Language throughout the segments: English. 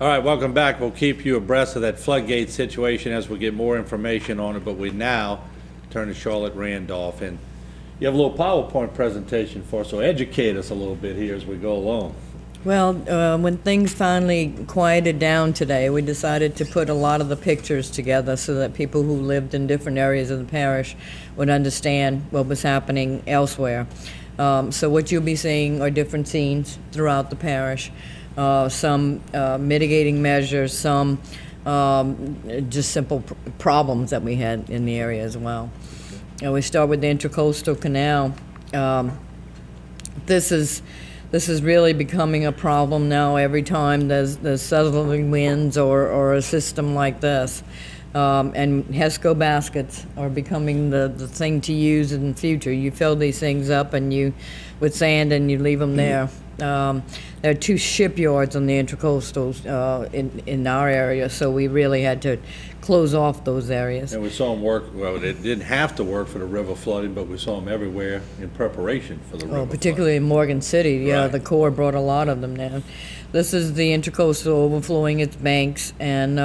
All right, welcome back. We'll keep you abreast of that floodgate situation as we get more information on it, but we now turn to Charlotte Randolph, and you have a little PowerPoint presentation for us, so educate us a little bit here as we go along. Well, when things finally quieted down today, we decided to put a lot of the pictures together so that people who lived in different areas of the parish would understand what was happening elsewhere. So what you'll be seeing are different scenes throughout the parish. Some mitigating measures, some just simple problems that we had in the area as well. And we start with the Intracoastal Canal. This is really becoming a problem now every time there's southerly winds or a system like this. And HESCO baskets are becoming the thing to use in the future. You fill these things up with sand and you leave them there. There are 2 shipyards on the Intracoastals in our area, so we really had to close off those areas. And we saw them work, well, it didn't have to work for the river flooding, but we saw them everywhere in preparation for the river particularly flooding. in Morgan City, yeah, Right. the Corps brought a lot of them down. This is the Intracoastal overflowing its banks, and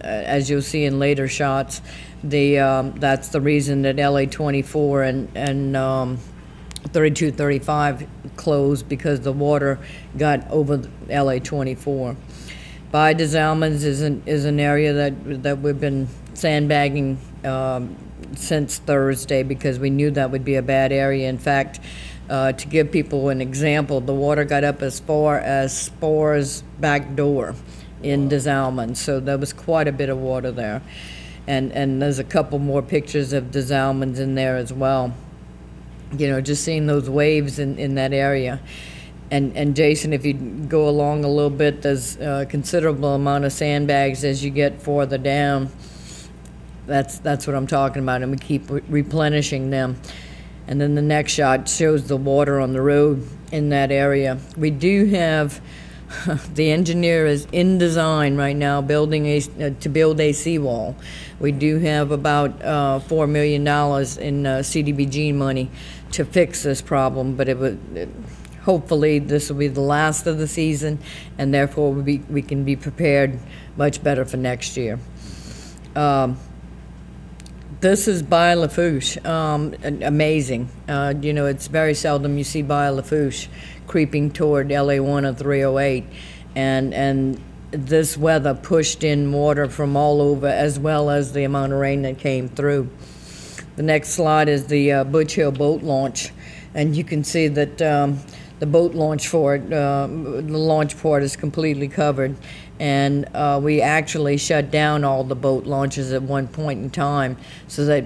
as you'll see in later shots, that's the reason that LA 24 and 3235 closed, because the water got over LA 24. Bayou des Allemands is an area that we've been sandbagging since Thursday, because we knew that would be a bad area. In fact, to give people an example, the water got up as far as Spore's back door in des Allemands, so there was quite a bit of water there. And there's a couple more pictures of des Allemands in there as well. You know, just seeing those waves in that area. And Jason, if you go along a little bit, there's a considerable amount of sandbags as you get farther down. That's what I'm talking about, and we keep replenishing them. And then the next shot shows the water on the road in that area. We do have, the engineer is in design right now, to build a seawall. We do have about $4 million in CDBG money to fix this problem, but hopefully this will be the last of the season, and therefore we can be prepared much better for next year. This is Bayou Lafourche, amazing. You know, it's very seldom you see Bayou Lafourche creeping toward LA1 or 308, and this weather pushed in water from all over, as well as the amount of rain that came through. The next slide is the Butch Hill boat launch, and you can see that the boat launch for it, the launch port is completely covered, and we actually shut down all the boat launches at one point in time, so that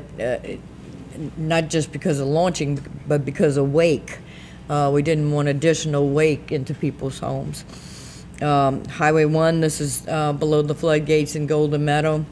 not just because of launching, but because of wake. We didn't want additional wake into people's homes. Highway 1, this is below the floodgates in Golden Meadow.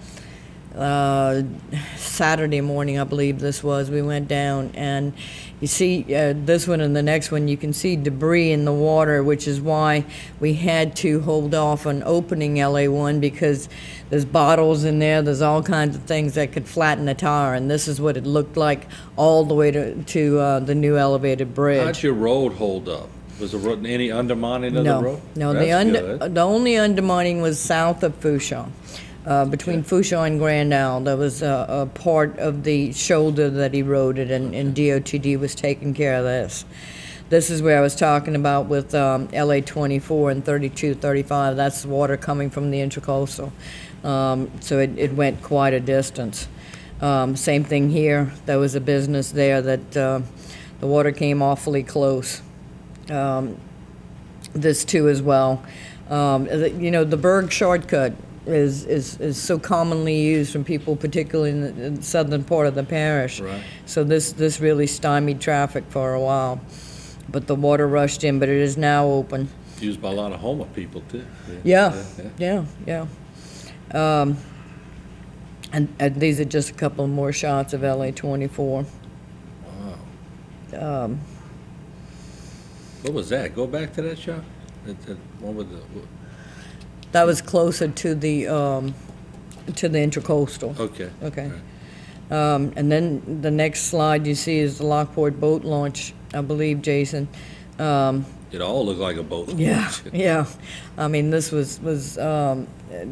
Saturday morning, I believe this was, we went down, and you see this one and the next one, you can see debris in the water, which is why we had to hold off on opening LA1, because there's bottles in there, there's all kinds of things that could flatten the tire, and this is what it looked like all the way to the new elevated bridge. How'd your road hold up? Was there any undermining of the road? No, That's the only undermining was south of Fouchon. Between Fouchon and Grand Isle, there was a part of the shoulder that eroded, and DOTD was taking care of this. This is where I was talking about with LA 24 and 3235. That's water coming from the Intracoastal. So it went quite a distance. Same thing here. There was a business there that the water came awfully close. This too as well. You know, the Berg shortcut is so commonly used from people, particularly in the southern part of the parish. Right. So this really stymied traffic for a while. But the water rushed in, but it is now open. Used by a lot of Houma people too. Yeah. And these are just a couple more shots of LA 24. Wow. What was that? Go back to that shot. What was That was closer to the Intracoastal. Okay. Okay. Right. And then the next slide you see is the Lockport boat launch, I believe, Jason. It all looked like a boat launch. Yeah, yeah. I mean, this was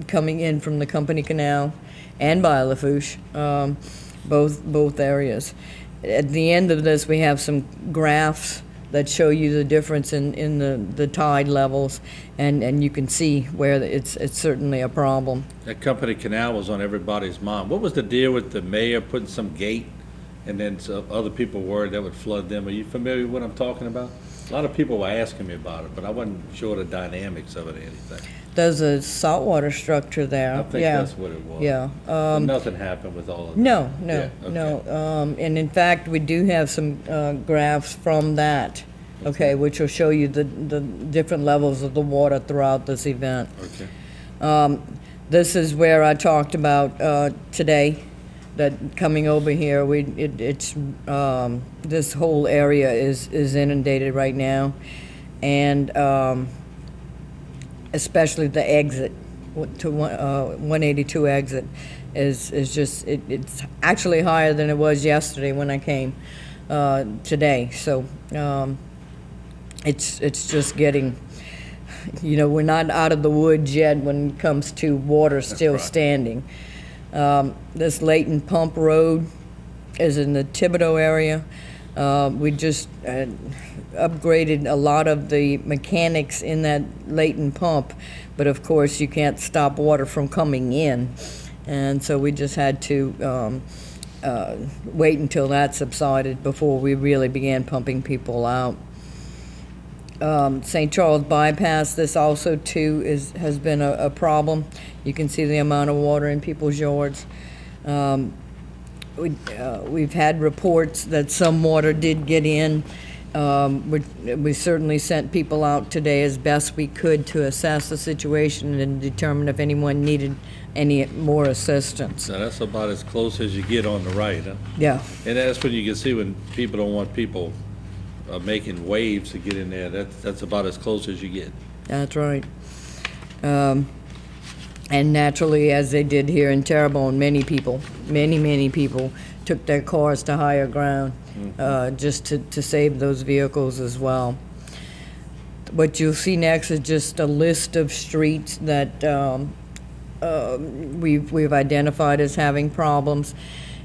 coming in from the Company Canal and by Lafourche, both areas. At the end of this, we have some graphs that show you the difference in the tide levels, and you can see where it's certainly a problem. That Company Canal was on everybody's mind. What was the deal with the mayor putting some gate, and then some other people worried that would flood them? Are you familiar with what I'm talking about? A lot of people were asking me about it, but I wasn't sure the dynamics of it or anything. There's a saltwater structure there. I think that's what it was. Yeah. But nothing happened with all of that. No. Yeah, okay. No. And in fact, we do have some graphs from that, okay, which will show you the different levels of the water throughout this event. Okay. This is where I talked about today, that coming over here, it's this whole area is inundated right now, and especially the exit to 182 exit is just it's actually higher than it was yesterday when I came today. So it's just getting, we're not out of the woods yet when it comes to water still standing. This Layton Pump Road is in the Thibodeau area. We just upgraded a lot of the mechanics in that Layton pump, but of course you can't stop water from coming in, and so we just had to wait until that subsided before we really began pumping people out. St. Charles Bypass, this also too has been a problem. You can see the amount of water in people's yards. We've had reports that some water did get in. We certainly sent people out today as best we could to assess the situation and determine if anyone needed any more assistance. So that's about as close as you get on the right, huh? Yeah. And that's when you can see when people don't want people making waves to get in there. That's about as close as you get. That's right. And naturally, as they did here in Terrebonne, many people took their cars to higher ground just to save those vehicles as well. What you'll see next is just a list of streets that we've identified as having problems.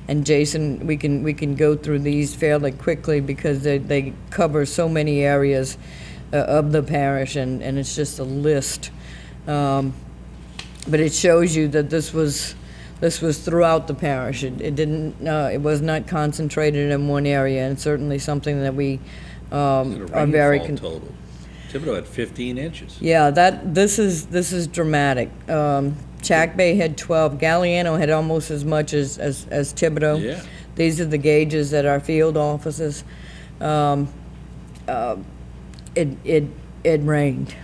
And Jason, we can go through these fairly quickly because they cover so many areas of the parish, and it's just a list. But it shows you that this was throughout the parish. It was not concentrated in one area, and certainly something that we are very total. Thibodeau had 15 inches. Yeah, this is dramatic. Chack Bay had 12. Galliano had almost as much as Thibodeau. Yeah. These are the gauges at our field offices. It rained.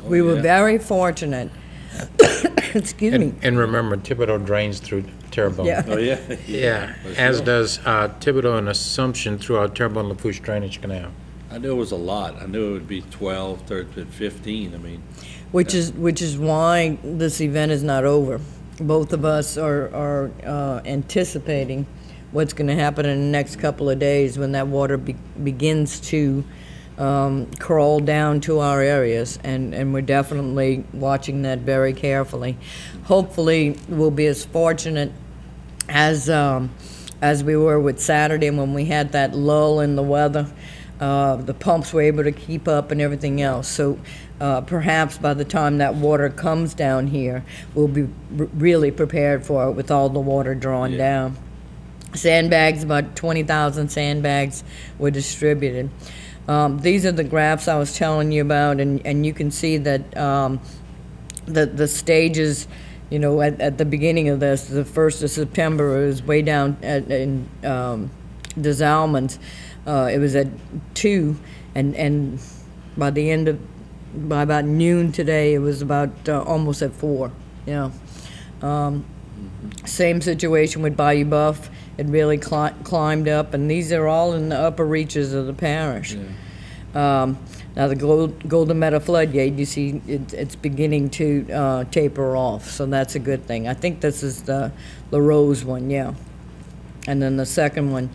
We were very fortunate. Excuse me. And remember, Thibodeau drains through Terrebonne. Yeah. Oh, yeah? Yeah, as does Thibodeau and Assumption through our Terrebonne-Lafourche Drainage Canal. I knew it was a lot. I knew it would be 12, 13, 15. I mean, Which is why this event is not over. Both of us are anticipating what's going to happen in the next couple of days when that water begins to crawl down to our areas, and we're definitely watching that very carefully. Hopefully, we'll be as fortunate as we were with Saturday when we had that lull in the weather. The pumps were able to keep up and everything else. So perhaps by the time that water comes down here, we'll be really prepared for it with all the water drawn down. Sandbags, about 20,000 sandbags were distributed. These are the graphs I was telling you about, and you can see that the stages, at the beginning of this, the 1st of September, it was way down in Des Allemands. It was at 2, and by about noon today, it was about almost at 4. Yeah. Same situation with Bayou Buff. It really climbed up, and these are all in the upper reaches of the parish. Yeah. Now the Golden Meadow floodgate, you see, it's beginning to taper off, so that's a good thing. I think this is the Rose one, yeah. And then the second one,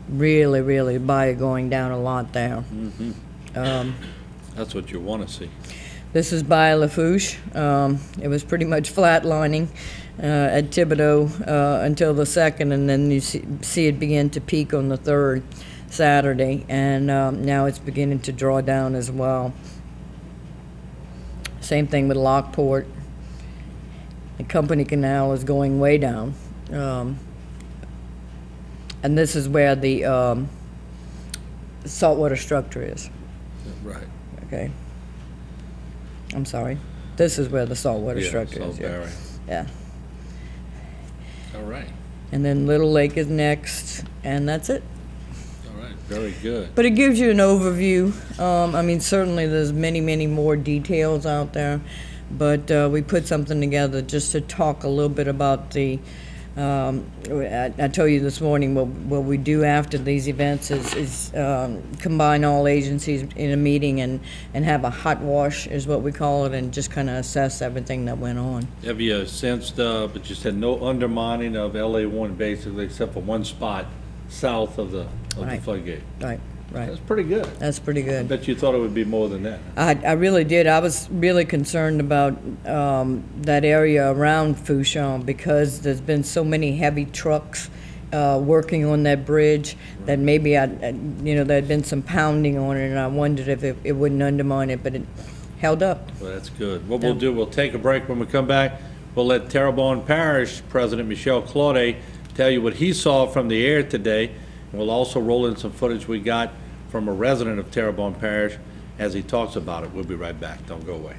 really, Bayou going down a lot there. That's what you want to see. This is by Lafourche. It was pretty much flatlining at Thibodeau until the 2nd, and then you see it begin to peak on the 3rd Saturday, and now it's beginning to draw down as well. Same thing with Lockport. The Company Canal is going way down. And this is where the saltwater structure is. Right. Okay. I'm sorry. This is where the saltwater structure is. Salt Yeah. All right. And then Little Lake is next, and that's it. All right. Very good. But it gives you an overview. I mean, certainly there's many, many more details out there, but we put something together just to talk a little bit about the. I told you this morning what we do after these events is combine all agencies in a meeting and have a hot wash is what we call it, and just kind of assess everything that went on. Have you sensed, but you said no undermining of LA1 basically, except for one spot south of the Right. floodgate? Right. That's pretty good. That's pretty I good. bet you thought it would be more than that. I really did. I was really concerned about that area around Fouchon because there's been so many heavy trucks working on that bridge that maybe there had been some pounding on it, and I wondered if it wouldn't undermine it, but it held up. Well, that's good. What we'll do, we'll take a break. When we come back, we'll let Terrebonne Parish President Michel Claude tell you what he saw from the air today, and we'll also roll in some footage we got from a resident of Terrebonne Parish as he talks about it. We'll be right back. Don't go away.